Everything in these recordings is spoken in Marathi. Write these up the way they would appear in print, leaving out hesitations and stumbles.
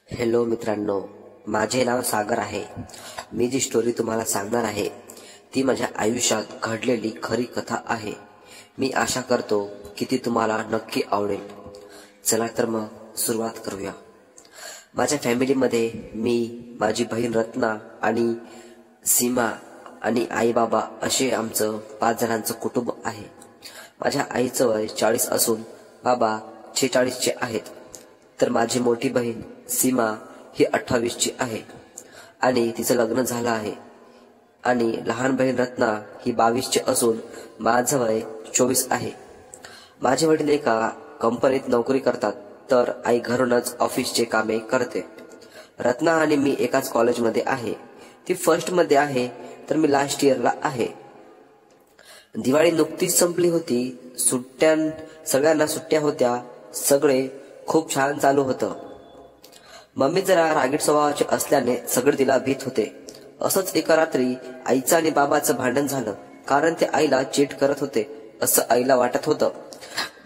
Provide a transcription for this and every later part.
हॅलो मित्रांनो, माझे नाव सागर आहे। मी जी स्टोरी तुम्हाला सांगणार आहे ती माझ्या आयुष्यात घडलेली खरी कथा आहे। मी आशा करतो की ती तुम्हाला नक्की आवडेल। चला तर मग सुरुवात करूया। माझ्या फॅमिलीमध्ये मी, माझी बहीण रत्ना आणि सीमा आणि आई बाबा असे आमचं 5 जणांचं कुटुंब आहे। माझ्या आईचं वय 40 असून बाबा 46 चे आहेत। तर माझी मोठी बहीण सीमा ही 28 ची आहे आणि तिचं लग्न झालं आहे। आणि लहान बहीण रत्ना ही 22 ची असून माझं वय 24 आहे। माझे वडील एका कंपनीत नोकरी करतात, तर आई घरूनच ऑफिसचे कामे करते। रत्ना आणि मी एकाच कॉलेजमध्ये आहे। ती फर्स्ट मध्ये आहे तर मी लास्ट इयरला आहे। दिवाळी नुकतीच संपली होती। सगळ्यांना सुट्ट्या होत्या। सगळे खूप छान चालू होतं। मम्मी जरा रागीट स्वभावाचे असल्याने सगळे तिला भीत होते। असंच एका रात्री आईचं आणि बाबाचं भांडण झालं, कारण ते आईला चीट करत होते असं आईला वाटत होतं।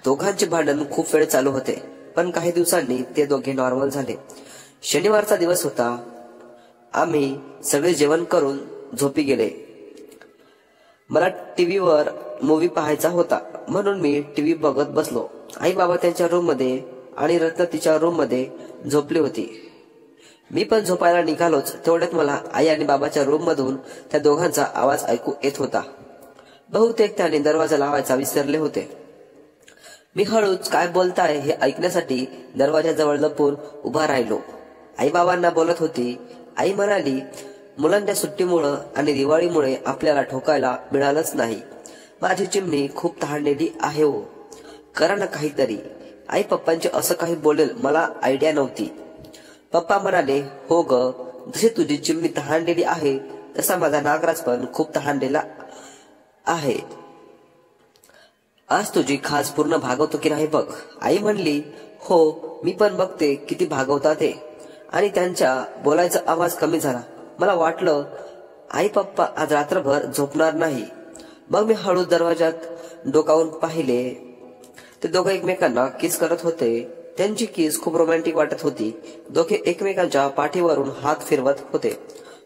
दोघांचे भांडण खूप वेळ चालू होते, पण काही दिवसांनी ते दोघे नॉर्मल झाले। शनिवारचा दिवस होता। आम्ही सगळे जेवण करून झोपी गेले। मला टीव्हीवर मूवी पाहायचा होता, म्हणून मी टीव्ही बघत बसलो। आई बाबा त्यांच्या रूम मध्ये आणि रत्ना तिच्या रूम मध्ये झोपली होती। मी पण झोपायला निघालोच, तेवढ्यात मला आई आणि बाबाच्या रूम मधून त्या दोघांचा आवाज ऐकू येत होता। बहुतेक त्याने दरवाजा लावायचा विसरले होते। मी हळूच काय बोलताय हे ऐकण्यासाठी दरवाजाजवळ लपून उभा राहिलो। आई बाबांना बोलत होती। आई म्हणाली, मुलांच्या सुट्टीमुळे आणि दिवाळीमुळे आपल्याला ठोकायला मिळालंच नाही। माझी चिमणी खूप तहानलेली आहे हो, करा ना काहीतरी। आई पप्पांचे असं काही बोलेल मला आयडिया नव्हती। पप्पा म्हणाले, हो ग, जशी तुझी चिमणी तहानलेली आहे तसा माझा नागराज पण खूप तहानलेला आहे। आज तुझी खास पूर्ण भागवतो की नाही बघ। आई म्हणली, हो मी पण बघते किती भागवता ते। आणि त्यांच्या बोलायचा आवाज कमी झाला। मला वाटलं आई पप्पा आज रात्रभर झोपणार नाही। मग मी हळू दरवाजात डोकावून पाहिले। ते दोघे एकमेकांना किस करत होते। त्यांची किस खूप रोमॅन्टिक वाटत होती। दोघे एकमेकांच्या पाठीवरून हात फिरवत होते।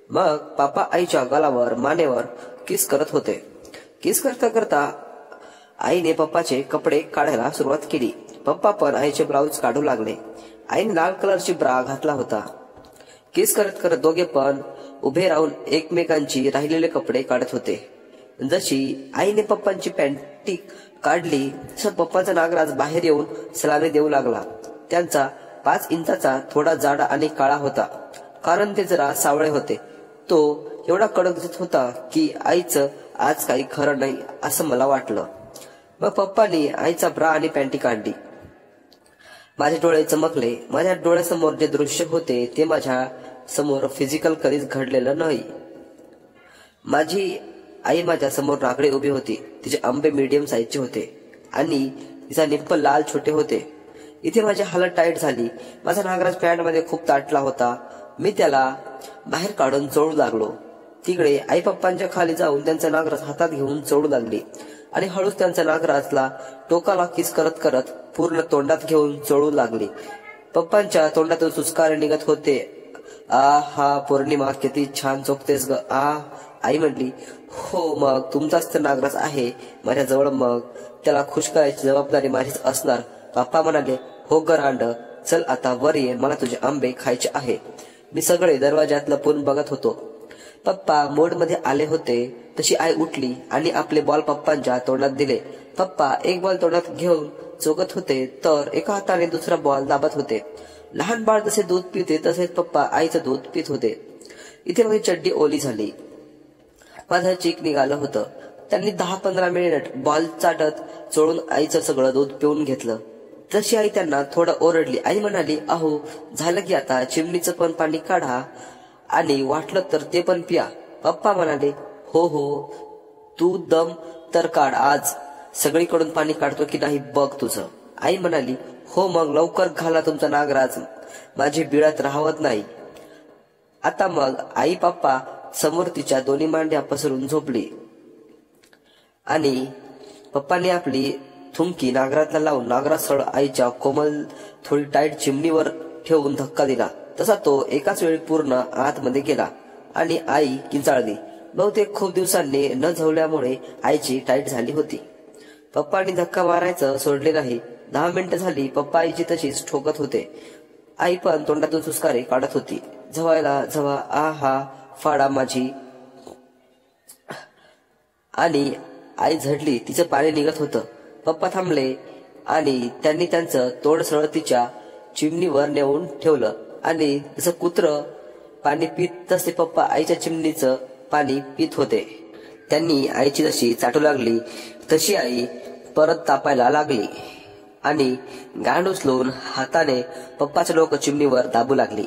मग पापा आईच्या गालावर, मानेवर किस करत होते। किस करता करता आईने पप्पाचे कपडे काढायला सुरुवात केली। पप्पा पण आईचे ब्लाऊज काढू लागले। आईने लाल कलरची ब्रा घातला होता। किस करत करत दोघे पण उभे राहून एकमेकांची राहिलेले कपडे काढत होते। जशी आईने पप्पांची पॅन्टी काढली तसं पप्पाचा नागराज बाहेर येऊन सलामी देऊ लागला। त्यांचा 5 इंचाचा थोडा जाडा आणि काळा होता, कारण ते जरा सावळे होते। तो एवढा कडक दिसत होता की आईचं आज काही खरं नाही असं मला वाटलं। मग पप्पानी आईचा ब्रा आणि पॅन्टी काढली। माझे डोळे चमकले। माझ्या डोळ्यासमोर जे दृश्य होते ते माझ्या समोर फिजिकल कधीच घडलेलं नाही। माझी आई माझ्या समोर रांगडे उभी होती। तिचे आंबे मीडियम साईजचे होते आणि तिचा निप्पल लाल छोटे होते। इथे माझी हालत टाईट झाली। माझा नागराज पॅन्ट मध्ये खूप ताटला होता। मी त्याला बाहेर काढून चोळू लागलो। तिकडे आई पप्पांच्या खाली जाऊन त्यांचा नागराज हातात घेऊन चोळू लागली आणि हळूच त्यांचा नागराजला टोकाला किस करत करत पूर्ण तोंडात घेऊन चोळू लागली। पप्पांच्या तोंडातून सुस्कारे निघत होते। हा पौर्णिमा किती छान चोखतेस ग आ। आई म्हणली, हो मग तुमचाच तर नागराज आहे माझ्याजवळ, मग त्याला खुश करायची जबाबदारी माझीच असणार। पप्पा म्हणाले, हो ग रांड, चल आता वर ये, मला तुझे आंबे खायचे आहे। मी सगळे दरवाजात लपून बघत होतो। पप्पा मोड मध्ये आले होते तशी आई उठली आणि आपले बॉल पप्पांच्या तोंडात दिले। पप्पा एक बॉल तोंडात घेऊन चोगत होते तर एका हाताने दुसरा बॉल दाबत होते। लहान बाळ जसे दूध पिते तसेच पप्पा आईचं दूध पित होते। इथे माझी चड्डी ओली झाली। माझं चीक निघालं होतं। त्यांनी 10-15 मिनिट बॉल चाटत चोळून आईचं सगळं दूध पिऊन घेतलं। जशी आई त्यांना थोडं ओरडली, आई म्हणाली, अहो झालं की आता चिमणीचं पण पाणी काढा आणि वाटलं तर ते पण पिया। पप्पा म्हणाले, हो हो, तू दम तर काढ, आज सगळीकडून पाणी काढतो की नाही बघ तुझं। आई म्हणाली, हो मग लवकर घाला तुमचा नागराज, माझी बिळात राहवत नाही। आता मग आई पप्पा समोर तिच्या दोन्ही मांड्या पसरून झोपली आणि पप्पाने आपली थुंकी नागराजला लावून नागराज सरळ आईच्या कोमल थोडी टाईट चिमणीवर ठेवून धक्का दिला। तसा तो एकाच वेळी पूर्ण आतमध्ये गेला आणि आई किंचाळली. बहुतेक खूप दिवसांनी न झवल्यामुळे आईची टाईट झाली होती. पप्पांनी धक्का मारायचं सोडले नाही. 10 मिनिटं झाली पप्पा आईची तशीच ठोकत होते. आई पण तोंडातून सुस्कारे काढत होती. झवायला झवा आ हा फाडा माझी. आणि आई झडली. तिचं पाणी निघत होतं. पप्पा थांबले आणि त्यांनी त्यांचं तोंड सरळ तिच्या चिमणीवर नेऊन ठेवलं आणि जसं कुत्रं पाणी पित तसे पप्पा आईच्या चिमणीचं पाणी पित होते. त्यांनी आईची जशी चाटू लागली तशी आई परत तापायला लागली आणि गांड उचलून हाताने पप्पाचं डोकं चिमणीवर दाबू लागली.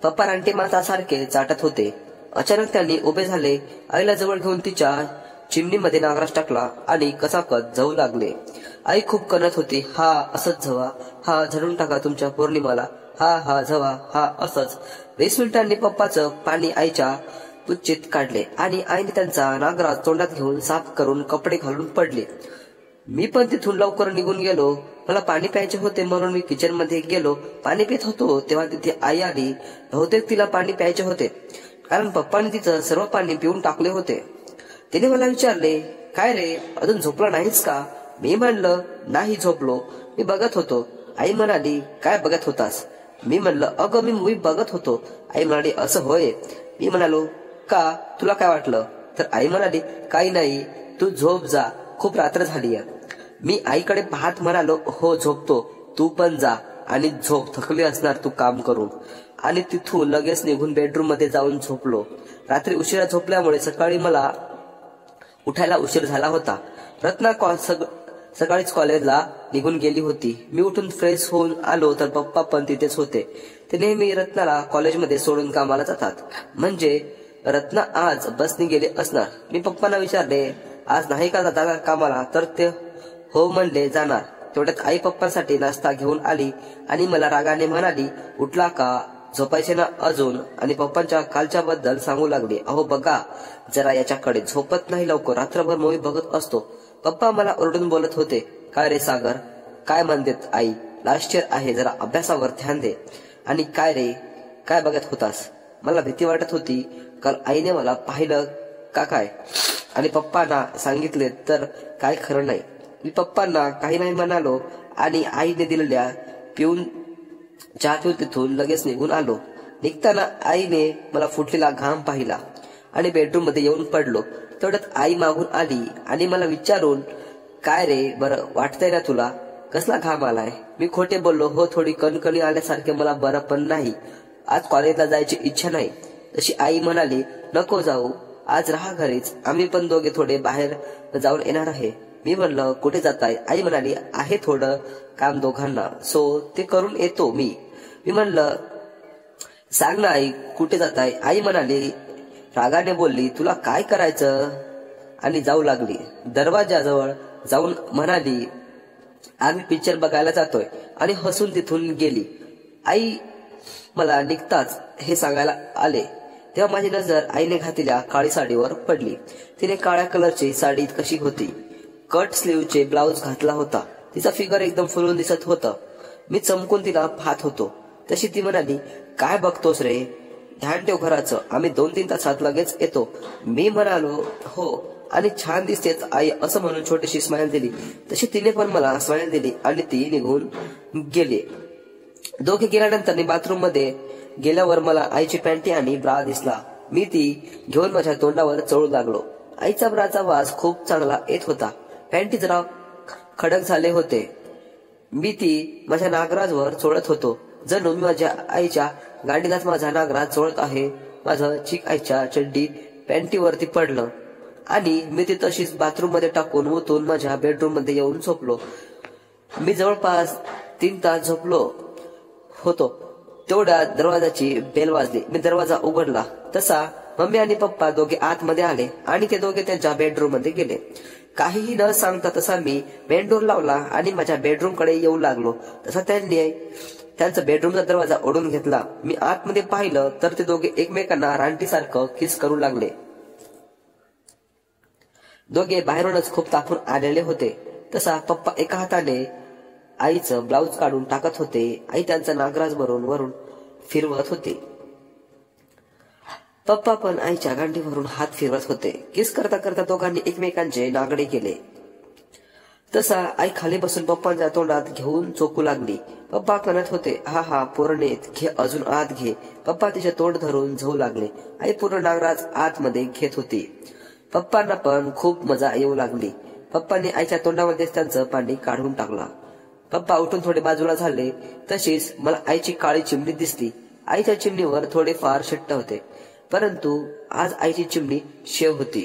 पप्पा रानटी माता सारखे चाटत होते. अचानक त्यांनी उभे झाले. आईला जवळ घेऊन तिच्या चिमणीमध्ये नागराज टाकला आणि कसाकत जाऊ लागले. आई खूप कणत होती. हा असंच झवा, हा झडून टाका तुमच्या पौर्णिमाला, हा झवा, हा असंच. 20 मिनिटांनी पप्पाचं पाणी आईच्या पुच्चीत काढले आणि आईने त्यांचा नागराज तोंडात घेऊन साफ करून कपडे घालून पडले. मी पण तिथून लवकर निघून गेलो. मला पाणी प्यायचे होते म्हणून मी किचन मध्ये गेलो. पाणी पित होतो तेव्हा तिथे आई आली. बहुतेक तिला पाणी प्यायचे होते कारण पप्पाने तिचं सर्व पाणी पिऊन टाकले होते. तिने मला विचारले, काय रे अजून झोपला नाहीस का? मी म्हणलं, नाही झोपलो, मी बघत होतो. आई म्हणाली, काय बघत होतास? मी म्हणलं, अगं मी मूवी बघत होतो. आई म्हणाली, असं होय? मी म्हणालो, का तुला काय वाटलं? तर आई म्हणाली, काही नाही, तू झोप जा, खूप रात्र झाली. मी आईकडे पाहत म्हणालो, हो झोपतो, तू पण जा आणि झोप, थकली असणार तू काम करून. आणि तिथून लगेच निघून बेडरूम मध्ये जाऊन झोपलो. रात्री उशिरा झोपल्यामुळे सकाळी मला उठायला उशीर झाला होता. रत्ना सकाळीच कॉलेजला निघून गेली होती. मी उठून फ्रेश होऊन आलो तर पप्पा पण तिथेच होते. ते नेहमी रत्नाला कॉलेजमध्ये सोडून कामाला जातात. म्हणजे रत्ना आज बसने गेले असणार. मी पप्पांना विचारले, आज नाही का जाता कामाला? तर ते हो म्हणले, जाणार. तेवढ्यात आई पप्पांसाठी नाश्ता घेऊन आली आणि मला रागाने म्हणाली, उठला का? झोपायचे ना अजून? आणि पप्पांच्या कालच्या बद्दल सांगू लागली. अहो बघा जरा याच्याकडे, झोपत नाही लवकर, रात्रभर मूवी बघत असतो. पप्पा मला ओरडून बोलत होते. काय रे सागर, काय म्हणतेत आई? लास्ट इयर आहे, जरा अभ्यासावर ध्यान दे. आणि काय रे, काय बघत होतास? मला भीती वाटत होती. काल आईने मला पाहिलं का काय आणि पप्पांना सांगितले तर काय खरं नाही. मी पप्पांना काही नाही म्हणालो आणि आईने दिलेल्या चहा पिऊन तिथून लगेच निघून आलो. निघताना आईने मला फुटलेला घाम पाहिला आणि बेडरूम मध्ये येऊन पडलो. तेवढ्यात आई मागून आली आणि मला विचारून, काय रे, बरं वाटतंय ना तुला? कसला घाम आलाय? मी खोटे बोललो. हो, थोडी कणकणी आल्यासारखे, मला बरं पण नाही. आज कॉलेजला जायची इच्छा नाही. तशी आई म्हणाली, नको जाऊ, आज राहा घरीच, आम्ही पण दोघे थोडे बाहेर जाऊन येणार आहे. मी म्हणलं, कुठे जाताय? आई म्हणाली, आहे थोडं काम दोघांना, सो ते करून येतो मी. मी म्हणलं, सांग ना आई, कुठे जाताय? आई म्हणाली, रागाने बोलली, तुला काय करायचं? आणि जाऊ लागली. दरवाजाजवळ जाऊन म्हणाली, आम्ही पिक्चर बघायला जातोय, आणि हसून तिथून गेली. आई मला निघताच हे सांगायला आले तेव्हा माझी नजर आईने घातलेल्या काळी साडीवर पडली. तिने काळ्या कलरची साडी कशी होती, कट स्लीवचे ब्लाउज घातला होता. तिचा फिगर एकदम फुलून दिसत होतं. मी चमकून तिला पाहत होतो. तशी ती म्हणाली, काय बघतोस रे, ध्यान ठेव घराचं, आम्ही 2-3 तासात लगेच येतो. मी म्हणालो, हो, आणि छान दिसतेच आई, असं म्हणून छोटीशी स्माइल दिली. तशी तिने पण मला स्माइल दिली आणि ती निघून गेली. दोघे गेल्यानंतर बाथरूम मध्ये गेल्यावर मला आईची पॅन्टी आणि ब्रा दिसला. मी ती घेऊन माझ्या तोंडावर चोळू लागलो. आईचा ब्राचा वास खूप चांगला येत होता. पॅन्टी जरा खडक झाले होते. मी ती माझ्या नागराजवर चोळत होतो. जणू मी माझ्या आईच्या गाडीलाच माझा नागराज चोळत आहे. माझं चीक आईच्या चड्डी पॅन्टीवरती पडलं आणि मी ती तशीच बाथरूम मध्ये टाकून ओतून माझ्या बेडरूम मध्ये येऊन झोपलो. मी जवळपास 3 तास झोपलो होतो. तेवढ्या दरवाजाची बेल वाजली. मी दरवाजा उघडला तसा मम्मी आणि पप्पा दोघे आतमध्ये आले आणि ते दोघे त्यांच्या बेडरूम मध्ये गेले. काहीही न सांगता तसा मी मेन डोर लावला आणि माझ्या बेडरूम कडे येऊ लागलो. तसा त्यांनी त्यांचा बेडरूमचा दरवाजा ओढून घेतला. मी आतमध्ये पाहिलं तर ते दोघे एकमेकांना रानटीसारखं किस करू लागले. दोघे बाहेरूनच खूप तापून आलेले होते. तसा पप्पा एका हाताने आईचं ब्लाउज काढून टाकत होते. आई त्यांचा नागराज वरून फिरवत होते. पप्पा पण आईच्या गांडीवरून हात फिरवत होते. किस करता करता दोघांनी एकमेकांचे नागडे केले. तसा आई खाली बसून पप्पांच्या तोंडात घेऊन चोकू लागली. पप्पा कणत होते, हा हा पोरणेत घे, अजून आत घे. पप्पा तिचे तोंड धरून झोू लागले. आई पूर्ण नागराज आतमध्ये घेत होती. पप्पांना पण खूप मजा येऊ लागली. पप्पांनी आईच्या तोंडामध्येच त्यांचं पाणी काढून टाकला. पप्पा उठून थोडे बाजूला झाले. तशीच मला आईची काळी चिमणी दिसली. आईच्या चिमणीवर थोडेफार शिट्ट होते, परंतु आज आईची चिमणी शेव होती.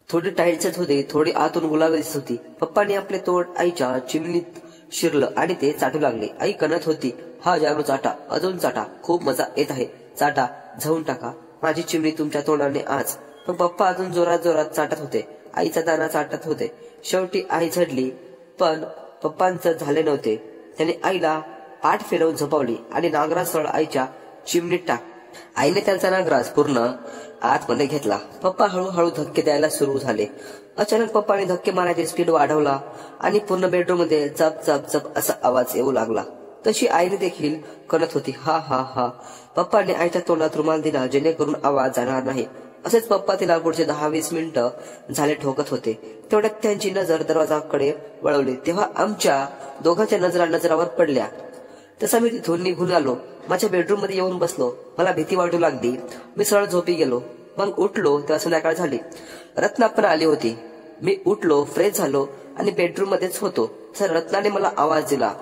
थोडी टाईटच होती, थोडी आतून गुलाबी दिसत होती. पप्पांनी आपले तोंड आईच्या चिमणीत शिरलं आणि ते चाटू लागले. आई कणत होती, हा जानू चाटा, अजून चाटा, खूप मजा येत आहे, चाटा, झाऊन टाका माझी चिमणी तुमच्या तोंडाने आज. पण पप्पा अजून जोरात जोरात चाटत होते. आईचा दाना चाटत होते. शेवटी आई झडली, पण पप्पांचं झाले नव्हते. त्याने आईला पाठ फिरवून झोपवली आणि नागराज सरळ आईच्या चिमणीत टाक. आईने त्यांचा नागराज पूर्ण आतमध्ये घेतला. पप्पा हळूहळू धक्के द्यायला सुरू झाले. अचानक पप्पाने धक्के मारायची स्पीड वाढवला आणि पूर्ण बेडरूम मध्ये चप चप चप असा आवाज येऊ लागला. तशी आईने देखील कणत होती, हा हा हा. पप्पाने आईच्या तोंडात रुमाल दिला, जेणेकरून आवाज जाणार नाही. असेच पप्पा तिला पुढचे 10-20 मिनिटं झाले ठोकत होते. तेवढ्यात त्यांची नजर दरवाजाकडे वळवली, तेव्हा आमच्या दोघांच्या नजरावर पडल्या. तसा मी तिथून निघून आलो. माझ्या बेडरूम मध्ये येऊन बसलो. मला भीती वाटू लागली. मी सरळ झोपी गेलो. मग उठलो तेव्हा संध्याकाळ झाली. रत्ना पण आली होती. मी उठलो, फ्रेश झालो आणि बेडरूम मध्येच होतो. तर रत्नाने मला आवाज दिला,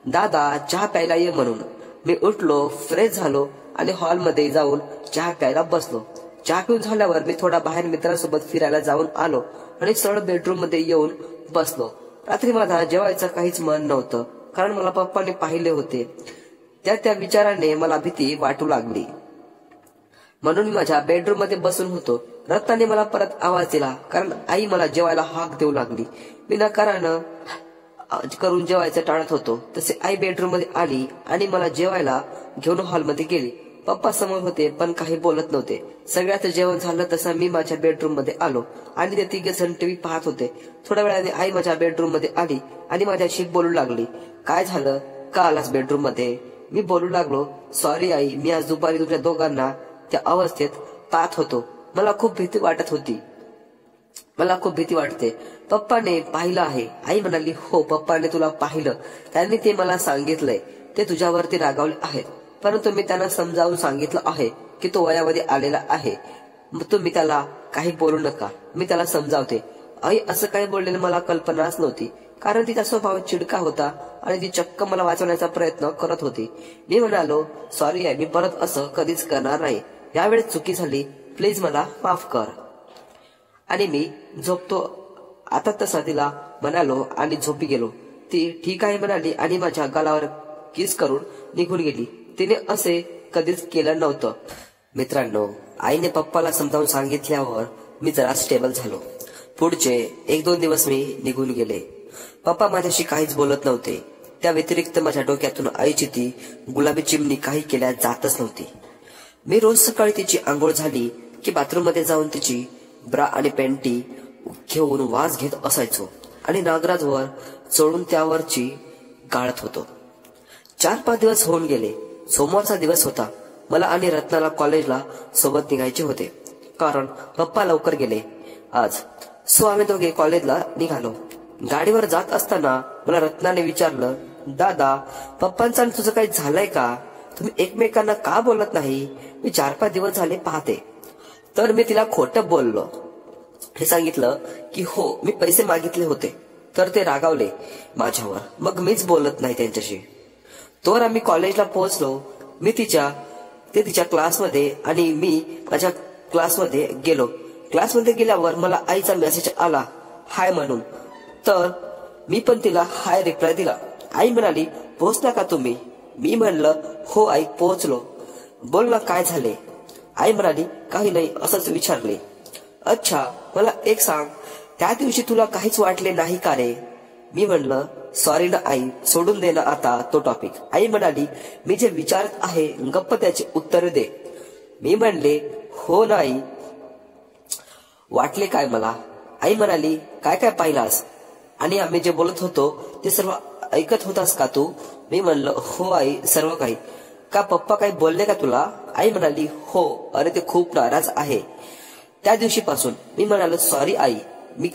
दादा चहा प्यायला ये म्हणून. मी उठलो, फ्रेश झालो आणि हॉलमध्ये जाऊन चहा प्यायला बसलो. चहा पिऊन झाल्यावर मी थोडा बाहेर मित्रांसोबत फिरायला जाऊन आलो आणि सरळ बेडरूम मध्ये येऊन बसलो. रात्री माझा जेवायचं काहीच मन नव्हतं, कारण मला पप्पाने पाहिले होते. त्या विचाराने मला भीती वाटू लागली. म्हणून मी माझ्या बेडरूम मध्ये बसून होतो. रत्नाने मला परत आवाज दिला, कारण आई मला जेवायला हाक देऊ लागली. मी नकारानं करून जेवायचं टाळत होतो. तसे आई बेडरूम मध्ये आली आणि मला जेवायला घेऊन हॉलमध्ये गेली. पप्पा समोर होते, पण काही बोलत नव्हते. सगळ्याचं जेवण झालं तसं मी माझ्या बेडरूम मध्ये आलो आणि ते तिघे जण टीव्ही पाहत होते. थोड्या वेळाने आई माझ्या बेडरूम मध्ये आली आणि माझ्याशी बोलू लागली, काय झालं, का आलास बेडरूम मध्ये? मी बोलू लागलो, सॉरी आई, मी आज दुपारी तुमच्या दोघांना त्या अवस्थेत पाहत होतो. मला खूप भीती वाटत होती. मला खूप भीती वाटते. पप्पाने पाहिलं आहे. आई म्हणाली, हो पप्पाने तुला पाहिलं. त्यांनी ते मला सांगितलंय. ते तुझ्यावरती रागावले आहेत, परंतु मी त्यांना समजावून सांगितलं आहे की तो वयामध्ये आलेला आहे. तुम्ही त्याला काही बोलू नका, मी त्याला समजावते. आई असं काही बोललेलं मला कल्पनाच नव्हती, कारण तिचा स्वभाव चिडका होता आणि ती चक्क मला वाचवण्याचा प्रयत्न करत होती. मी म्हणालो, सॉरी आई, मी परत असं कधीच करणार नाही. यावेळेस चुकी झाली, प्लीज मला माफ कर. आणि मी झोपतो आता तसा तिला म्हणालो आणि झोपी गेलो. ती ठीक आहे म्हणाली आणि माझ्या गालावर किस करून निघून गेली. तिने असे कधीच केलं नव्हतं. मित्रांनो, आईने पप्पाला समजावून सांगितल्यावर मी जरा स्टेबल झालो. पुढचे 1-2 दिवस मी निघून गेले. पप्पा माझ्याशी काहीच बोलत नव्हते. त्या व्यतिरिक्त माझ्या डोक्यातून आईची ती गुलाबी चिमणी काही केल्या जातच नव्हती. मी रोज सकाळी तिची आंघोळ झाली की बाथरूम मध्ये जाऊन तिची ब्रा आणि पॅन्टी घेऊन वास घेत असायचो आणि नागराजवर चढून त्यावरची गाळत होतो. 4-5 दिवस होऊन गेले. सोमवारचा दिवस होता. मला आणि रत्नाला कॉलेजला सोबत निघायचे होते, कारण पप्पा लवकर गेले आज. सो आम्ही दोघे कॉलेजला निघालो. गाडीवर जात असताना मला रत्नाने विचारलं, दादा पप्पांचं आणि तुझं काही झालंय का? तुम्ही एकमेकांना का बोलत नाही? मी 4-5 दिवस झाले पाहते. तर मी तिला खोटं बोललो. हे सांगितलं की हो, मी पैसे मागितले होते, तर ते रागावले माझ्यावर. मग मीच बोलत नाही त्यांच्याशी. तोवर आम्ही कॉलेजला पोहोचलो. ते तिच्या क्लासमध्ये आणि मी माझ्या क्लासमध्ये गेलो. क्लासमध्ये गेल्यावर मला आईचा मेसेज आला हाय म्हणून. तर मी पण तिला हाय रिप्लाय दिला. आई म्हणाली, पोहोचला का तुम्ही? मी म्हणलं, हो आई पोहोचलो. बोल ना, काय झाले? आई म्हणाली, काही नाही, असंच विचारले. अच्छा, मला एक सांग, त्या दिवशी तुला काहीच वाटले नाही का रे? मी म्हणलं, सॉरी ना आई, सोडून दे ना आता तो टॉपिक. आई म्हणाली, मी जे विचारत आहे गप्प त्याचे उत्तर दे. मी म्हणले, हो ना आई. वाटले काय मला? आई म्हणाली, काय काय पाहिलास आणि आम्ही जे बोलत होतो ते सर्व ऐकत होतास का तू? मी म्हणलं हो आई, सर्व काही. का पप्पा काही बोलले का तुला? आई म्हणाली हो, अरे ते खूप नाराज आहे त्या दिवशीपासून. मी म्हणालो सॉरी आई, मी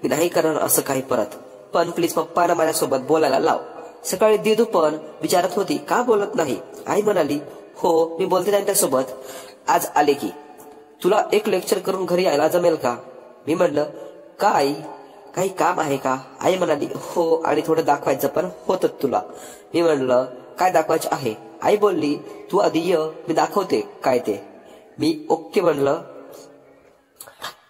नाही करणार असं काही परत, पण प्लीज पप्पांना माझ्यासोबत बोलायला लाव. सकाळी दिदू पण विचारत होती का बोलत नाही. आई म्हणाली हो, मी बोलते त्यांच्यासोबत. आज आले की तुला एक लेक्चर करून घरी यायला जमेल का? मी म्हणलं का आई, काही काम आहे का? आई म्हणाली हो, आणि थोडं दाखवायचं पण होतं तुला. मी म्हणलं काय दाखवायचं आहे? आई बोलली तू आधी ये, मी दाखवते काय ते. मी ओके म्हणलं.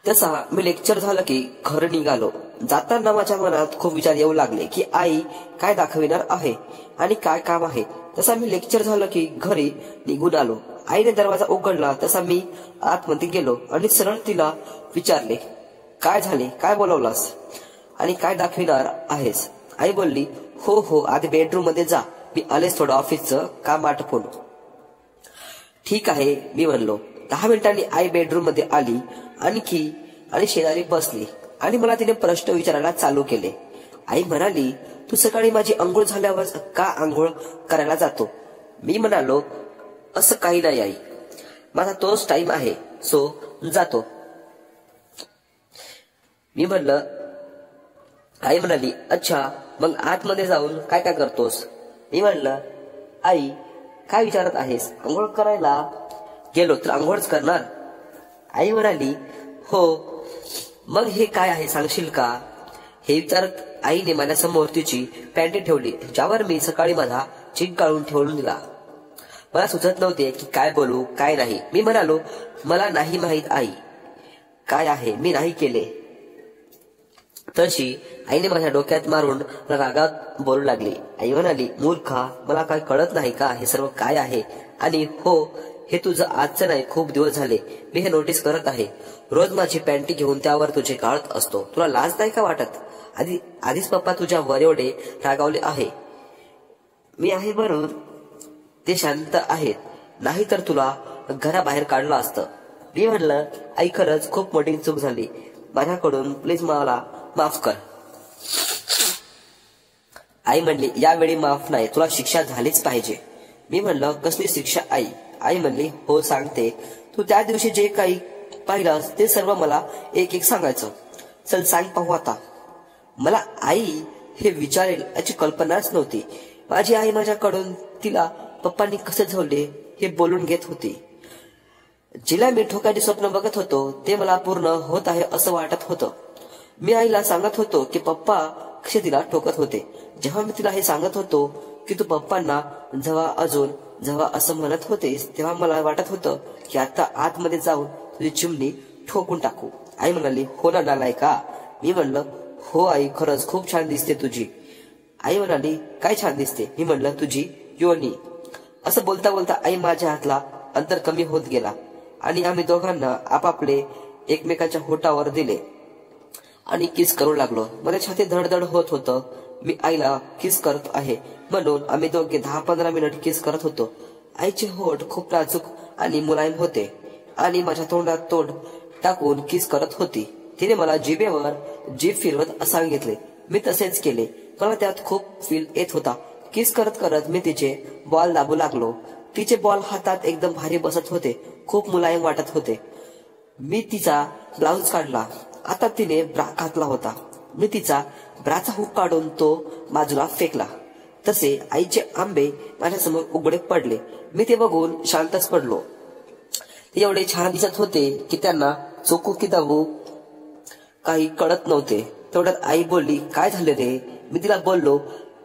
तसा मी लेक्चर झालं की घरी निघालो. जाताना माझ्या मनात खूप विचार येऊ लागले की आई काय दाखविणार आहे आणि काय काम आहे. तसा मी लेक्चर झालं की घरी निघून आलो. आईने दरवाजा उघडला तसा मी आतमध्ये गेलो आणि सरळ तिला विचारले काय झाले, काय बोलवलास आणि काय दाखविणार आहेस? आई बोलली हो हो, आधी बेडरूम मध्ये जा, मी आलेच थोडं ऑफिसचं काम आटपून. ठीक आहे मी म्हणलो. 10 मिनिटांनी आई बेडरूम मध्ये आली आणि शेजारी बसली आणि मला तिने प्रश्न विचारायला चालू केले. आई म्हणाली तू सकाळी माझी अंघोळ झाल्यावर का आंघोळ करायला जातो? मी म्हणालो असं काही नाही आई, माझा तोच टाइम आहे, सो जातो. मी म्हणलं. आई म्हणाली अच्छा, मग आतमध्ये जाऊन काय काय करतोस? मी म्हणलं आई काय विचारत आहेस? आंघोळ करायला गेलो तर आंघोळच करणार. आई म्हणाली हो, मग हे काय आहे सांगशील का? हे विचारत आईने माझ्यासमोर तिची पॅन्टी ठेवली ज्यावर मी सकाळी माझा चिक काढून ठेवून दिला. मला सुचत नव्हते की काय बोलू काय नाही. मी म्हणालो मला नाही माहित आई काय आहे, मी नाही केले. तशी आईने माझ्या डोक्यात मारून रागात बोलू लागली. आई म्हणाली मूर्खा, मला काय कळत नाही का हे सर्व काय आहे? आणि हो, हे तुझं आजचं नाही, खूप दिवस झाले मी हे नोटीस करत आहे. रोज माझी पॅन्टी घेऊन त्यावर तुझे गाळत असतो, तुला लाज नाही का वाटत? आधीच पप्पा तुझ्यावर एवढे रागावले आहे. मी आहे बरोबर, ते शांत आहेत, नाही तर तुला घराबाहेर काढलं असतं. मी म्हणलं आई खरंच खूप मोठी चूक झाली माझ्याकडून, प्लीज मला माफ कर. आई म्हणली यावेळी माफ नाही, तुला शिक्षा झालीच पाहिजे. मी म्हणलं कसली शिक्षा आई? आई म्हणली हो सांगते, तू त्या दिवशी जे काही पाहिलं ते सर्व मला एक एक सांगायचं. चल सांग पाहू आता. मला आई हे विचारेल याची कल्पनाच नव्हती. माझी आई माझ्याकडून तिला पप्पांनी कसे झोडले हे बोलून घेत होती. जिला मी ठोकायचे स्वप्न बघत होतो ते मला पूर्ण होत आहे असं वाटत होतं. मी आईला सांगत होतो की पप्पा कसे तिला ठोकत होते. जेव्हा मी तिला हे सांगत होतो की तू पप्पांना जेव्हा असं म्हणत होतेस तेव्हा मला वाटत होतं की आता आतमध्ये जाऊन तुझी चिमणी ठोकून टाकू. आई म्हणाली हो ना नालायका. मी म्हणलं हो आई, खरंच खूप छान दिसते तुझी. आई म्हणाली काय छान दिसते? मी म्हणलं तुझी योनी. असं बोलता बोलता आई माझ्या हातला अंतर कमी होत गेला आणि आम्ही दोघांना आपापले एकमेकांच्या होठावर दिले आणि किस करू लागलो. माझ्या छाती धडधड होत होतं. मी आईला किस करत आहे म्हणून आम्ही दोघे 10-15 मिनिट किस करत होतो. आईचे होठ खूप नाजूक आणि मुलायम होते आणि माझ्या तोंडात तोंड टाकून किस करत होती. तिने मला जिभेवर जीभ फिरवत सांगितले. मी तसेच केले. मला त्यात खूप फील येत होता. किस करत करत मी तिचे बॉल दाबू लागलो. तिचे बॉल हातात एकदम भारी बसत होते, खूप मुलायम वाटत होते. मी तिचा ब्लाउज काढला. आता तिने ब्रा घातला होता. मी तिचा ब्राचा हुक काढून तो बाजूला फेकला. तसे आईचे आंबे माझ्यासमोर उघडे पडले. मी ते बघून शांतच पडलो. ते एवढे छान दिसत होते की त्यांना चोकू की दाबू काही कळत नव्हते. तेवढ्यात आई बोलली काय झाले रे? मी तिला बोललो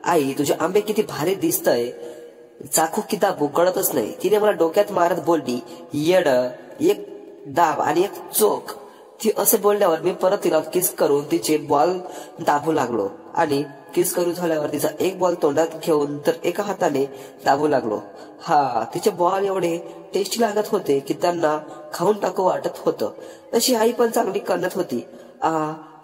आई तुझे आंबे किती भारी दिसतय, चाकू की दाबू कळतच नाही. तिने मला डोक्यात मारत बोलली येड, एक दाब आणि एक चोक. ती असे बोलल्यावर मी परत तिला किस करून तिचे बॉल दाबू लागलो आणि किस करून झाल्यावर तिचा एक बॉल तोंडात घेऊन तर एका हाताने दाबू लागलो. तिचे बॉल एवढे टेस्टी लागत होते की त्यांना खाऊन टाकू वाटत होतं. तशी आई पण चांगली करत होती.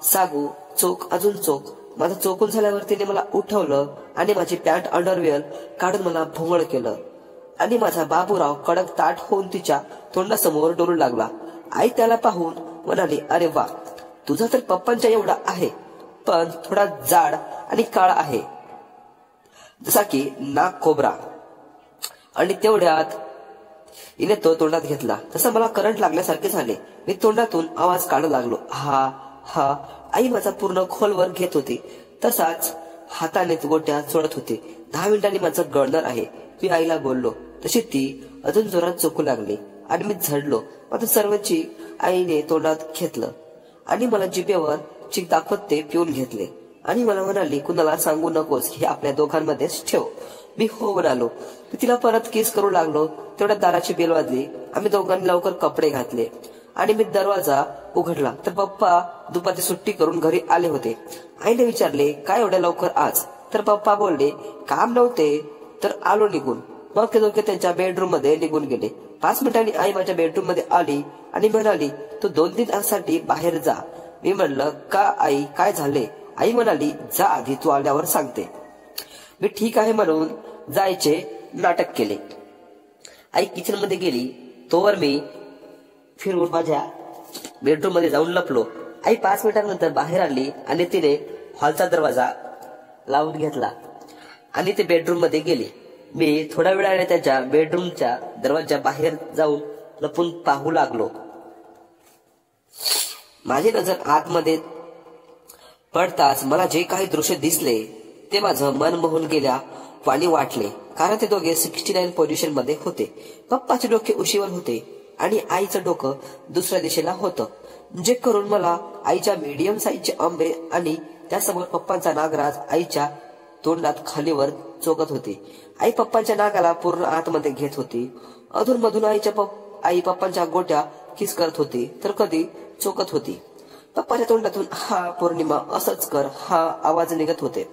सागू चोक, अजून चोक. माझं चोकून झाल्यावर तिने मला उठवलं आणि माझी पॅन्ट अंडरवेअर काढून मला भोंगळ केलं आणि माझा बाबूराव कडक ताट होऊन तिच्या तोंडासमोर डोलू लागला. आई त्याला पाहून म्हणाली अरे वा, तुझा तर पप्पांच्या एवढा आहे पण थोडा जाड आणि काळा आहे. जसा की नाक कोबरा. आणि तेवढ्यात हिने तो तोंडात घेतला. तसं मला करंट लागल्यासारखे झाले. मी तोंडातून आवाज काढू लागलो. हा हा. आई माझा पूर्ण खोलवर घेत होती. तसाच हाताने गोट्या चोळत होती. 10 मिनिटांनी माझं गळणार आहे. मी आईला बोललो. तशी ती अजून जोरात चोकू लागली आणि मी झडलो. मात्र सर्वची आईने तोंडात घेतलं आणि मला जिभेवर चीक दाखवत ते पिऊन घेतले आणि मला म्हणाली, कुणाला सांगू नकोस, हे आपल्या दोघांमध्येच ठेव. मी हो म्हणालो. मी तिला परत किस करू लागलो. तेवढ्यात दाराची बेल वाजली. आम्ही दोघांनी लवकर कपडे घातले आणि मी दरवाजा उघडला तर पप्पा दुपारची सुट्टी करून घरी आले होते. आईने विचारले, काय एवढ्या लवकर आज? तर पप्पा बोलले, काम नव्हते तर आलो निघून. मग ते दोघे त्यांच्या बेडरूम मध्ये निघून गेले. 5 मिनिटांनी आई माझ्या बेडरूम मध्ये आली आणि म्हणाली, तू 2-3 तासासाठी बाहेर जा. मी म्हणलं, का आई, काय झाले? आई म्हणाली, जा आधी, तू आल्यावर सांगते. मी ठीक आहे म्हणून जायचे नाटक केले. आई किचन मध्ये गेली तोवर मी फिरून माझ्या बेडरूम मध्ये जाऊन लपलो. आई 5 मिनिटांनंतर बाहेर आली आणि तिने हॉलचा दरवाजा लावून घेतला आणि ते बेडरूम मध्ये गेली. मी थोड्या वेळाने त्यांच्या बेडरूमच्या दरवाजा बाहेर जाऊन लपून पाहू लागलो. माझी नजर आतमध्ये पडताच मला जे काही दृश्य दिसले ते माझं मन मोहून गेल्या वाणी वाटले. कारण ते दोघे 69 पोझिशन मध्ये होते. पप्पाचे डोके उशीवर होते आणि आईचं डोकं दुसऱ्या दिशेला होतं, जे करून मला आईच्या मीडियम साईजचे आंबे आणि त्यासमोर पप्पांचा नागराज आईच्या तोंडात खालीवर चोकत होते. आई पप्पांच्या नाकाला पूर्ण आतमध्ये घेत होती. अधून मधून आई पप्पांच्या गोट्या किस करत होती तर कधी चोकत होती. पप्पाच्या तोंडातून हा पौर्णिमा असंच कर हा आवाज निघत होते.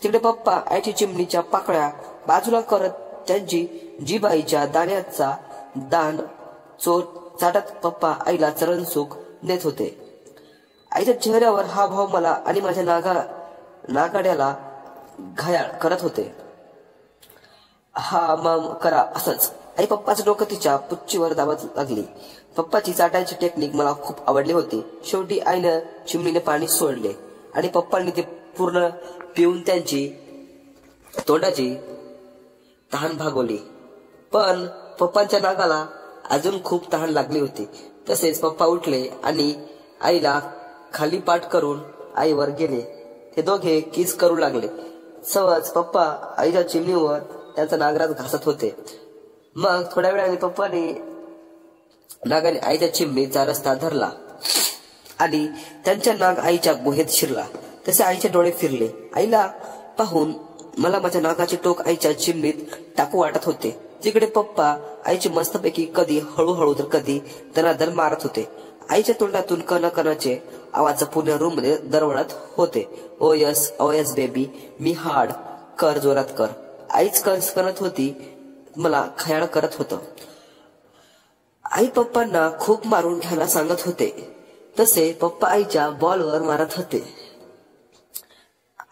तिकडे पप्पा आईची चिमणीच्या पाकळ्या बाजूला करत त्यांची जीभ आईच्या दाण्याचा दान चाटत पप्पा आईला चरणसुख देत होते. आईच्या चेहऱ्यावर हा भाव मला आणि माझ्या नागाड्याला घायाळ करत होते. हा मम करा असंच. आई पप्पाचं डोकं तिच्या पुच्चीवर दाबत लागली. पप्पाची चाटायची टेक्निक मला खूप आवडली होती. शेवटी आईनं चिमणीने पाणी सोडले आणि पप्पांनी ते पूर्ण पिऊन त्यांची तोंडाची तहान भागवली. पण पप्पांच्या नागाला अजून खूप तहान लागली होती. तसेच पप्पा उठले आणि आईला खाली पाठ करून आईवर गेले. ते दोघे किस करू लागले. सहज पप्पा आईच्या चिमणीवर त्यांचा नागराज घासत होते. मग थोड्या वेळाने पप्पाने नागाने आईच्या चिमणीचा रस्ता धरला आणि त्यांच्या नाग आईच्या गुहेत शिरला. तसे आईचे डोळे फिरले. आईला पाहून मला माझ्या नागाचे टोक आईच्या चिमणीत टाकू वाटत होते. तिकडे पप्पा आईची मस्तपैकी कधी हळूहळू तर कधी दनादन मारत होते. आईच्या तोंडातून कणाकणाचे आवाज पुण्या रूम मध्ये दरवळत होते. ओ यस बेबी, मी हार्ड कर, जोरात कर. आईच कर्ज करत होती, मला खयाळ करत होतं. आई पप्पांना खूप मारून घ्यायला सांगत होते. तसे पप्पा आईच्या बॉलवर मारत होते.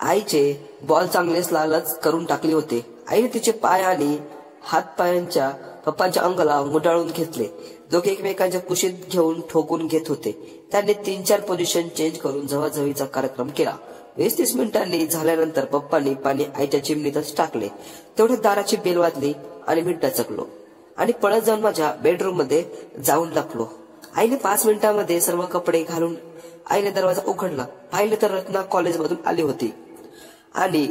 आईचे बॉल चांगलेच लालच करून टाकले होते. आईने तिचे पाय आणि हात पायांच्या पप्पांच्या अंगाला गुंडाळून घेतले. दोघे एकमेकांच्या कुशीत घेऊन ठोकून घेत होते. त्यांनी 3-4 पोझिशन चेंज करून जवळजवळीचा कार्यक्रम केला. 20-30 मिनिटांनी झाल्यानंतर पप्पांनी पाणी आईच्या चिमणीतच टाकले. तेवढ्यात दाराची बेल वाजली आणि मी डचकलो आणि पळत जाऊन माझ्या बेडरूम मध्ये जाऊन लपलो. आईने 5 मिनिटांमध्ये सर्व कपडे घालून आईने दरवाजा उघडला. पाहिले तर रत्ना कॉलेजमधून आली होती आणि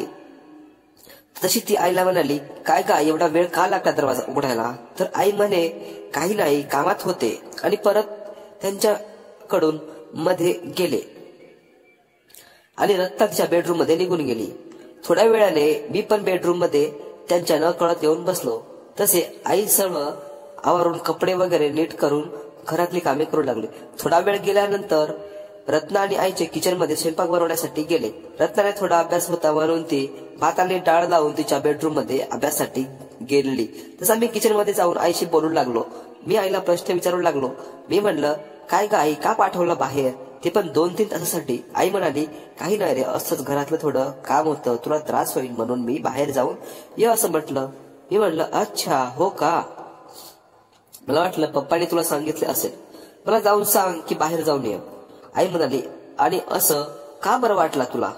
तशी ती आईला म्हणाली, काय का एवढा वेळ का लागला दरवाजा उघडायला? तर आई म्हणे, काही नाही, कामात होते, आणि परत त्यांच्याकडून मध्ये गेले आणि रत्ना तिच्या बेडरूम मध्ये निघून गेली. थोड्या वेळाने मी पण बेडरूम मध्ये त्यांच्या न कळत येऊन बसलो. तसे आई सर्व आवरून कपडे वगैरे नीट करून घरातली कामे करू लागली. थोडा वेळ गेल्यानंतर रत्ना आणि आईचे किचन मध्ये स्वयंपाक बनवण्यासाठी गेले. रत्नाने थोडा अभ्यास होता म्हणून ती भाताने डाळ लावून तिच्या बेडरूम मध्ये अभ्यासासाठी गेलेली. तसा मी किचन मध्ये जाऊन आईशी बोलू लागलो. मी आईला प्रश्न विचारू लागलो. मी म्हणलं, काय गा आई, का पाठवलं बाहेर, ते पण 2-3 तासासाठी? आई म्हणाली, काही नाही रे, असंच घरातलं थोडं काम होतं, तुला त्रास होईल म्हणून मी बाहेर जाऊन ये असं म्हटलं. मी म्हणलं, अच्छा हो का. मला वाटलं पप्पाने तुला सांगितले असेल, मला जाऊन सांग की बाहेर जाऊन ये. आई म्हणाली, आणि असं का बरं वाटला तुला?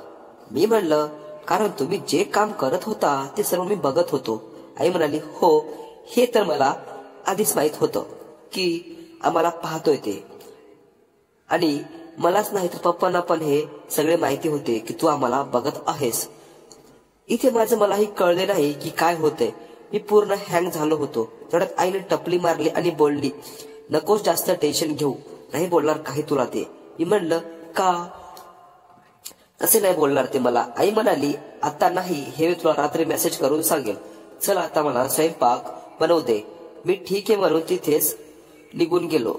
मी म्हणलं, कारण तुम्ही जे काम करत होता ते सर्व मी बघत होतो. आई म्हणाली, हो हे तर मला आधीच माहित होतं की आम्हाला पाहतोय ते, आणि मलाच नाही तर पप्पांना पण हे सगळे माहिती होते की तू आम्हाला बघत आहेस. इथे माझं मलाही कळले नाही की काय होतंय. मी पूर्ण हँग झालो होतो. तेवढ्यात आईने टपली मारली आणि बोलली, नकोस जास्त टेन्शन घेऊ, नाही बोलणार काही तुला ते. मी म्हणलं, का? तसे नाही बोलणार ते मला. आई म्हणाली, आता नाही, हे तुला रात्री मेसेज करून सांगेल. चल आता मला स्वयंपाक बनवू दे. मी ठीक आहे म्हणून तिथेच निघून गेलो.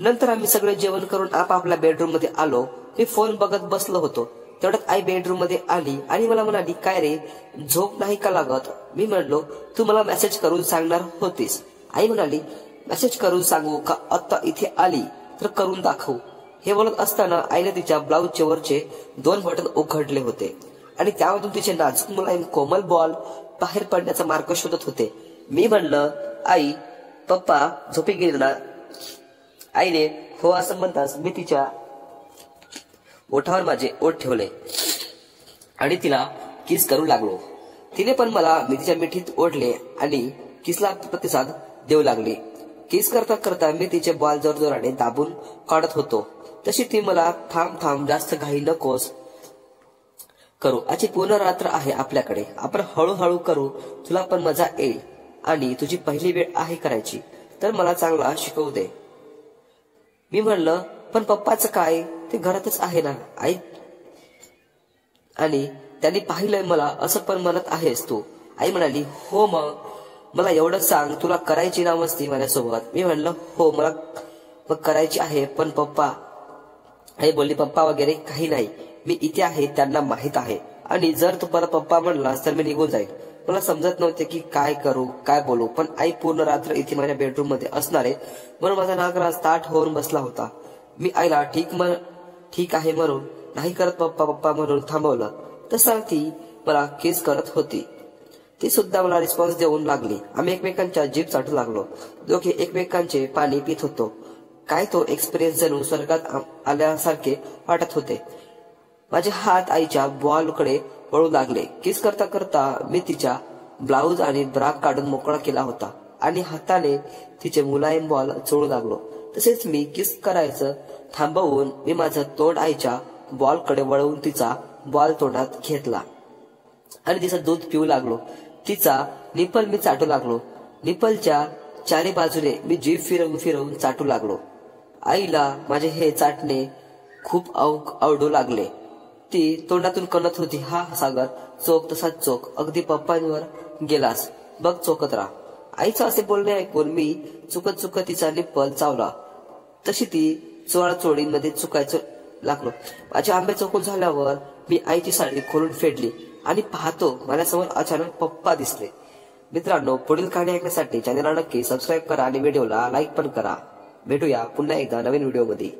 नंतर आम्ही सगळे जेवण करून आपापल्या बेडरूम मध्ये आलो. मी फोन बघत बसलो होतो. तेवढ्यात आई बेडरूम मध्ये आली आणि मला म्हणाली, काय रे, झोप नाही का लागत? मी म्हणलो, तू मला मेसेज करून सांगणार होतीस. आई म्हणाली, मेसेज करून सांगू का आता इथे आली तर करून दाखवू? हे बोलत असताना आईने तिच्या ब्लाऊजचे वरचे 2 बटन उघडले होते आणि त्यामधून तिचे नाजूक मुलायम कोमल बॉल बाहेर पडण्याचा मार्ग शोधत होते. मी म्हणलं, आई पप्पा झोपी गेले ना? आईने हो असं म्हणताच मी तिच्या ओठावर माझे ओठ ठेवले आणि तिला किस करू लागलो. तिने पण मला तिच्या मिठीत ओढले आणि किसला प्रतिसाद देऊ लागली. किस करता करता मी तिचे बॉल जोरजोराने दाबून काढत होतो. तशी ती मला, थांब थांब, जास्त घाई नकोस करू, आजची पूर्ण रात्र आहे आपल्याकडे, आपण हळूहळू करू, तुला पण मजा येईल आणि तुझी पहिली वेळ आहे करायची, तर मला चांगला शिकवू दे. मी म्हणलं, पण पप्पाचं काय, ते घरातच आहे ना आई, आणि त्यांनी पाहिलंय मला असं पण म्हणत आहेस तू. आई म्हणाली, हो मग मला एवढं सांग, तुला करायची ना मस्ती माझ्यासोबत? मी म्हणलं, हो मला मग करायची आहे, पण पप्पा. आई बोलली, पप्पा वगैरे काही नाही, मी इथे आहे, त्यांना माहित आहे, आणि जर तू परत पप्पा म्हणलास तर मी निघून जाईल. मला समजत नव्हते की काय करू, काय बोलू, पण आई पूर्ण रात्र इथे माझ्या बेडरूम मध्ये असणार आहे म्हणून माझा नागराज ताठ होऊन बसला होता. मी आईला ठीक आहे म्हणून, नाही करत पप्पा पप्पा म्हणून थांबवलं. तसा ती मला किस करत होती. ती सुद्धा मला रिस्पॉन्स देऊन लागली. आम्ही एकमेकांच्या जीभ चाटू लागलो. दोघे एकमेकांचे पाणी पित होतो. काय तो एक्सपिरियन्स जणू स्वर्गात आल्यासारखे वाटत होते. माझे हात आईच्या बॉलकडे वळू लागले. किस करता करता मी तिच्या ब्लाऊज आणि ब्रा काढून मोकळा केला होता आणि हाताने तिचे मुलायम बॉल चोळू लागलो. तसेच मी किस करायचं थांबवून मी माझं तोंड आईच्या बॉलकडे वळवून तिचा बॉल तोंडात घेतला आणि तिचं दूध पिऊ लागलो. तिचा निपल मी चाटू लागलो. निपलच्या चारी बाजूने मी जीभ फिरवून फिरवून चाटू लागलो. आईला माझे हे चाटणे खूप आवडू लागले. ती तोंडातून कणत होती, हा सागर, चोख तसा चोख, अगदी पप्पांवर गेलास, बघ चोखत राहा. आईचं असे बोलणे ऐकून मी चुकत चुकत तिचा निप्पल चावला. तशी ती चोळाचोळींमध्ये चुकायचं लागलो. माझे आंबे चोखून झाल्यावर मी आईची साडी खोलून फेडली आणि पाहतो माझ्यासमोर अचानक पप्पा दिसले. मित्रांनो, पुढील कहाणी ऐकण्यासाठी चॅनलला नक्की सबस्क्राईब करा आणि व्हिडिओला लाईक पण करा. भेटूया पुन्हा एकदा नवीन व्हिडिओ मध्ये.